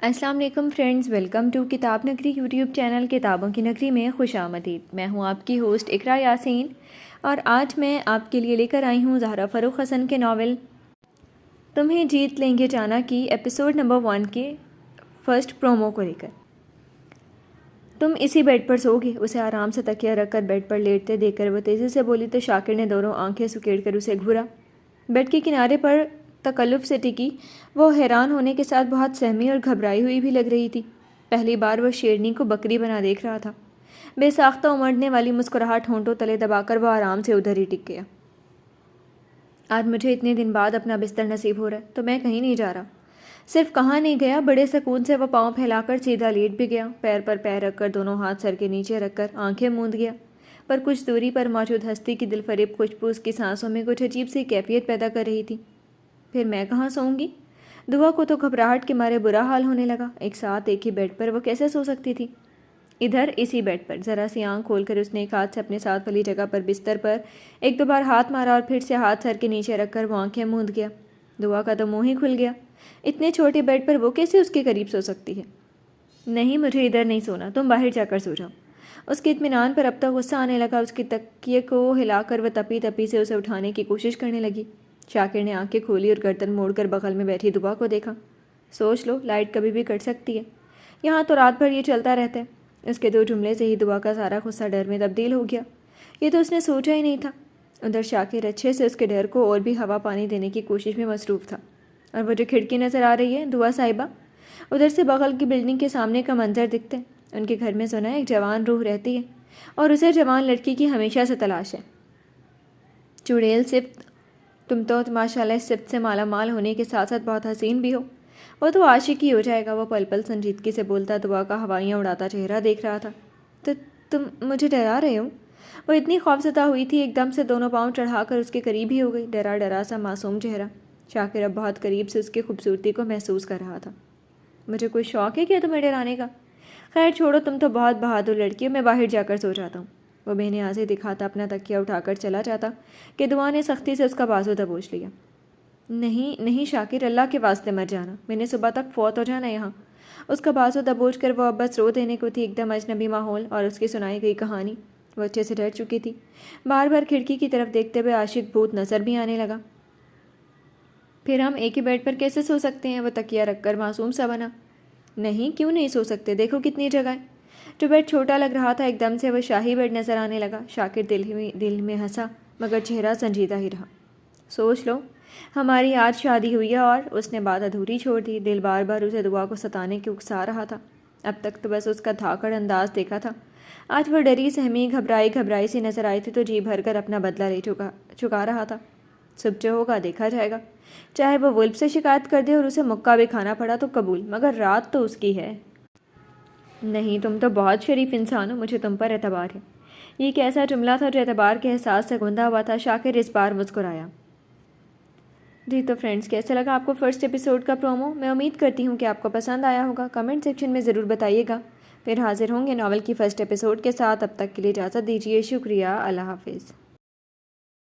السلام علیکم friends, welcome to کتاب نگری یوٹیوب چینل کتابوں کی نگری میں خوش آمدید۔ میں ہوں آپ کی ہوسٹ اقرا یاسین، اور آج میں آپ کے لیے لے کر آئی ہوں زہرا فروخ حسن کے ناول تمہیں جیت لیں گے جانا کی ایپیسوڈ نمبر 1 کے فرسٹ پرومو کو لے کر۔ تم اسی بیڈ پر سو گے؟ اسے آرام سے تکیہ رکھ کر بیڈ پر لیٹتے دیکھ کر وہ تیزی سے بولی تو شاکر نے دونوں آنکھیں سکیڑ کر اسے گھورا۔ بیڈ کے کنارے پر تکلف سے ٹکی وہ حیران ہونے کے ساتھ بہت سہمی اور گھبرائی ہوئی بھی لگ رہی تھی۔ پہلی بار وہ شیرنی کو بکری بنا دیکھ رہا تھا۔ بے ساختہ امڑنے والی مسکراہٹ ہونٹوں تلے دبا کر وہ آرام سے ادھر ہی ٹک گیا۔ آج مجھے اتنے دن بعد اپنا بستر نصیب ہو رہا ہے تو میں کہیں نہیں جا رہا۔ صرف کہاں نہیں گیا، بڑے سکون سے وہ پاؤں پھیلا کر سیدھا لیٹ بھی گیا، پیر پر پیر رکھ کر دونوں ہاتھ سر کے نیچے رکھ کر آنکھیں موند گیا۔ پر کچھ دوری پر موجود ہستی کی دلفریب خوشبو اس کی سانسوں میں کچھ عجیب سی کیفیت پیدا کر رہی تھی۔ پھر میں کہاں سوؤں گی؟ دعا کو تو گھبراہٹ کے مارے برا حال ہونے لگا۔ ایک ساتھ ایک ہی بیڈ پر وہ کیسے سو سکتی تھی؟ ادھر اسی بیڈ پر ذرا سی آنکھ کھول کر اس نے ایک ہاتھ سے اپنے ساتھ والی جگہ پر بستر پر ایک دو بار ہاتھ مارا اور پھر سے ہاتھ سر کے نیچے رکھ کر وہ آنکھیں موند گیا۔ دعا کا تو منہ ہی کھل گیا۔ اتنے چھوٹے بیڈ پر وہ کیسے اس کے قریب سو سکتی ہے؟ نہیں، مجھے ادھر نہیں سونا، تم باہر جا کر سو جاؤ۔ اس کے اطمینان پر اب تک غصہ آنے لگا۔ اس کی تکیے کو ہلا کر وہ تپی تپی سے اسے اٹھانے کی کوشش کرنے لگی۔ شاکر نے آنکھیں کھولی اور گردن موڑ کر بغل میں بیٹھی دعا کو دیکھا۔ سوچ لو، لائٹ کبھی بھی کٹ سکتی ہے، یہاں تو رات بھر یہ چلتا رہتا ہے۔ اس کے دو جملے سے ہی دعا کا سارا غصہ ڈر میں تبدیل ہو گیا۔ یہ تو اس نے سوچا ہی نہیں تھا۔ ادھر شاکر اچھے سے اس کے ڈر کو اور بھی ہوا پانی دینے کی کوشش میں مصروف تھا۔ اور وہ جو کھڑکی نظر آ رہی ہے دعا صاحبہ، ادھر سے بغل کی بلڈنگ کے سامنے کا منظر دکھتا ہے۔ ان کے گھر میں سنا ہے ایک جوان روح رہتی ہے اور اسے جوان لڑکی کی ہمیشہ سے تلاش ہے۔ چڑیل صفت، تم تو ماشاء اللہ اس صفت سے مالا مال ہونے کے ساتھ ساتھ بہت حسین بھی ہو۔ وہ تو عاشق ہی ہو جائے گا، وہ پل پل سنجیدگی سے بولتا دعا کا ہوائیاں اڑاتا چہرہ دیکھ رہا تھا۔ تو تم مجھے ڈرا رہے ہو؟ وہ اتنی خوفزدہ ہوئی تھی، ایک دم سے دونوں پاؤں چڑھا کر اس کے قریب ہی ہو گئی، ڈرا ڈرا سا معصوم چہرہ۔ شاکر اب بہت قریب سے اس کی خوبصورتی کو محسوس کر رہا تھا۔ مجھے کوئی شوق ہے کیا تمہیں ڈرانے کا؟ خیر چھوڑو، تم تو بہت بہادر لڑکی ہو، میں باہر جا کر سو جاتا ہوں۔ وہ بے نیازی دکھاتا اپنا تکیہ اٹھا کر چلا جاتا کہ دعا نے سختی سے اس کا بازو دبوچ لیا۔ نہیں نہیں شاکر، اللہ کے واسطے مت جانا، میں نے صبح تک فوت ہو جانا یہاں۔ اس کا بازو دبوچ کر وہ اب بس رو دینے کو تھی۔ ایک دم اجنبی ماحول اور اس کی سنائی گئی کہانی، وہ اچھے سے ڈر چکی تھی۔ بار بار کھڑکی کی طرف دیکھتے ہوئے عاشق بھوت نظر بھی آنے لگا۔ پھر ہم ایک ہی بیڈ پر کیسے سو سکتے ہیں؟ وہ تکیہ رکھ کر معصوم سا بنا۔ نہیں، کیوں نہیں سو سکتے؟ دیکھو کتنی جگہ ہے۔ جو بیڈ چھوٹا لگ رہا تھا ایک دم سے وہ شاہی بیڈ نظر آنے لگا۔ شاکر دل میں ہنسا مگر چہرہ سنجیدہ ہی رہا۔ سوچ لو، ہماری آج شادی ہوئی ہے، اور اس نے بات ادھوری چھوڑ دی۔ دل بار بار اسے دعا کو ستانے کی اکسا رہا تھا۔ اب تک تو بس اس کا دھاکڑ انداز دیکھا تھا، آج وہ ڈری سہمی گھبرائی سی نظر آئی تھی تو جی بھر کر اپنا بدلہ لے چکا رہا تھا۔ سب جو ہوگا دیکھا جائے گا، چاہے وہ ولف سے شکایت کر دے اور اسے مکہ بھی کھانا پڑا تو قبول، مگر رات تو اس کی ہے۔ نہیں، تم تو بہت شریف انسان ہو، مجھے تم پر اعتبار ہے۔ یہ ایک ایسا جملہ تھا جو اعتبار کے احساس سے گوندا ہوا تھا۔ شاکر اس بار مسکرایا۔ جی تو فرینڈز، کیسا لگا آپ کو فرسٹ ایپیسوڈ کا پرومو؟ میں امید کرتی ہوں کہ آپ کو پسند آیا ہوگا۔ کمنٹ سیکشن میں ضرور بتائیے گا۔ پھر حاضر ہوں گے ناول کی فرسٹ ایپیسوڈ کے ساتھ۔ اب تک کے لیے اجازت دیجیے، شکریہ، اللہ حافظ۔